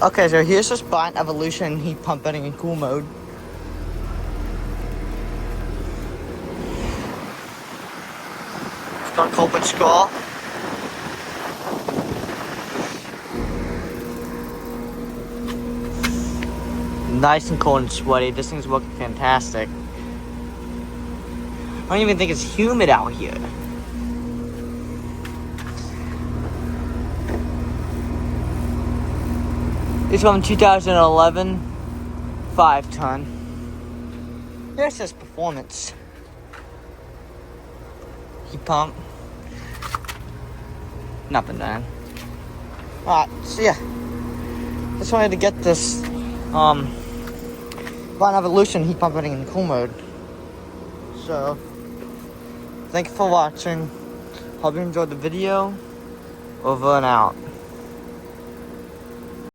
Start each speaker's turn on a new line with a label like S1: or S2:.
S1: Okay, so here's this Bryant Evolution heat pump running in cool mode. It's got a cold score. Nice and cold and sweaty. This thing's working fantastic. I don't even think it's humid out here. It's from 2011 5-ton. There's this performance heat pump. Nothing done. Alright, so yeah. Just wanted to get this Bryant Evolution heat pump running in cool mode. So thank you for watching. Hope you enjoyed the video. Over and out.